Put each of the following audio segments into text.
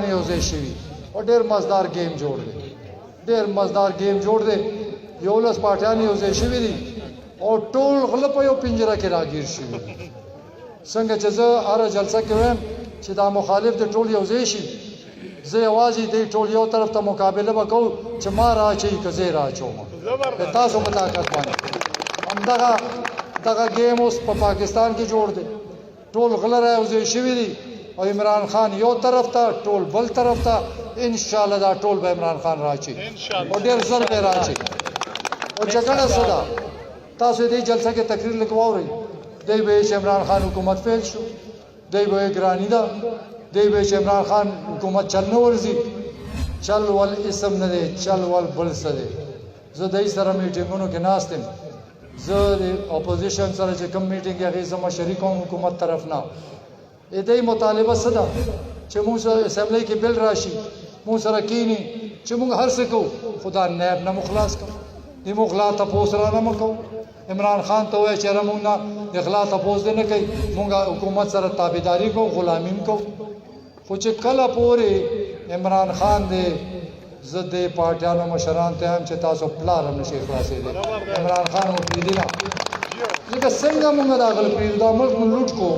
یو ځای شوي او ډېر مزدار گیم جوړ دی ډېر مزدار گیم جوړ دی 11 پارټیان یو ځای شوي دي او ټول غله په یو پنجره کې راګیر شوي څنګه چې زه هره جلسه کې وایم چې دا مخالف د ټول یو ځای شي زه یوازې دی ټول یو طرف ته مقابله به کوو چې ما راچوي که زه یې راچوم د تاسو په طاقت باندې همدغه گیم اوس په پاکستان کې جوړ دی ټول غله را یو ځای شوي دي او عمران خان یو طرف ته ټول بل طرف ته انشاءالله دا ټول به عمران خان راچي او ډېر زر به راچي او جګړه څه ده تاسو دې جلسه کې تقریر لیک واورئ دی به چې عمران خان حکومت فیل شو دی به ګراني ده دی به چې عمران خان حکومت چل نه ورځي چل ول اسم نه دی چل ول بل څه دی زه دای سره میټینګونو کې ناست یم زه د اپوزیشن سره چې کوم میټینګ هغې زه مشري کوم حکومت طرف نه دې مطالبه څه ده چې موږ سره اسمبلی کې بل راشي موږ سره کینی چې موږ هر څه کوو خدا نیب نه مخلاص کړو دې موږ غلا تپوس را نه کوو عمران خان ته وایي چې موږ نه غلا تپوس دې نه کوي موږ حکومت سره تابعداري کوو غلامي کوو خو چې کله پورې عمران خان دې زه د پارټیانو مشران ته هم چې تاسو پلار هم نشئ خلاصېدی عمران خان مو پرېږدي نه ځکه څنګه موږ دا غل پرېږدو دا ملک مو لوټ کو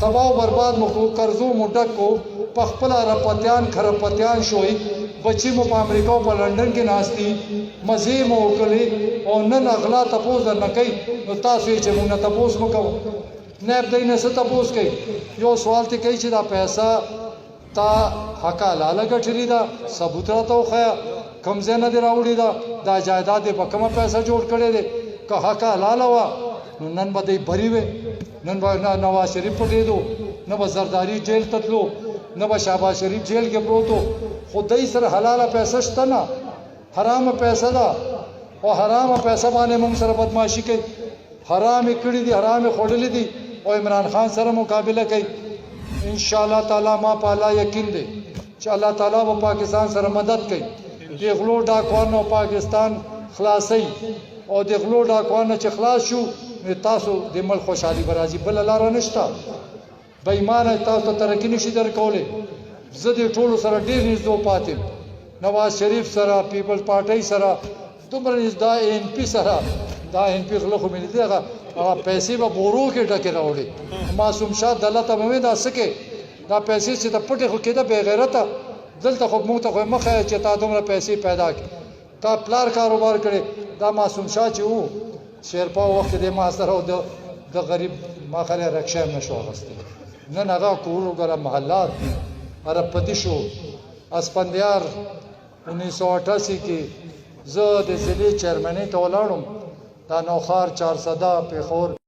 تباہ و برباد مو کو قرضو مو ډک کو په خپله رپتیان خرپتیان شوي بچي مو په امریکا او په لندن کې ناستي مزې مو وکړې او نن اغلا تپوس درنه کوي نو تاسو یې چې موږ نه تپوس مو کوو نیب دی نه څه تپوس کوي یو سوال ته کوي چې دا پیسه تا حق حلاله ګټلې ده ثبوت راته وښیه کوم ځای نه دې راوړې ده دا جایداد یې په کومه پیسه جوړ کړی دی که حق حلاله وه نو نن به دی بری وې نن به نواز شریف پټېدو نه به زرداري جیل ته تلو نه به شهباز شریف جیل کې پروت و خو دی سره حلاله پیسه شته نه حرامه پیسه ده او حرامه پیسه باندې موږ سره بدماشي کوي حرام یې کړي دي حرام یې خوړلي دي او عمران خان سره مقابله کوي ان شاء الله تعالی ما په الله یقین دی چې الله تعالی به پاکستان سره مدد کوي د غلو ډاکوانو پاکستان خلاصي او د غلو ډاکوانو چې خلاص شو تاسو د ملک خوشحالي به راځي بله لاره نشته بې ایمانه تاسو ته ترقي نشي درکولی زه د ټولو سره ډېر نږدې پاتې نواز شریف سره پیپلز پارټۍ سره دومره نږدې دا این پي سره دا این پي غله خو مې لیدې هغه پیسې به بورو کې ډکې راوړي معصوم شاه دله ته به مې دا څه کې دا پیسې چې ته پټې خو کېده بې غیرته دلته خو موږ ته خو مه ښیه چې تا دومره پیسې پیدا کړي تا پلار کاروبار کړی دا معصوم شاه چې و شیرپا وخت دی ما سره د غریب ما خلې رکشه هم نشو اخیستی نن هغه کور وګوره محلات دي عربپتي شو اسپندیار 1988 کې زه د ضلعې چیرمنۍ ته ولاړم دا نوخار 400 پیښور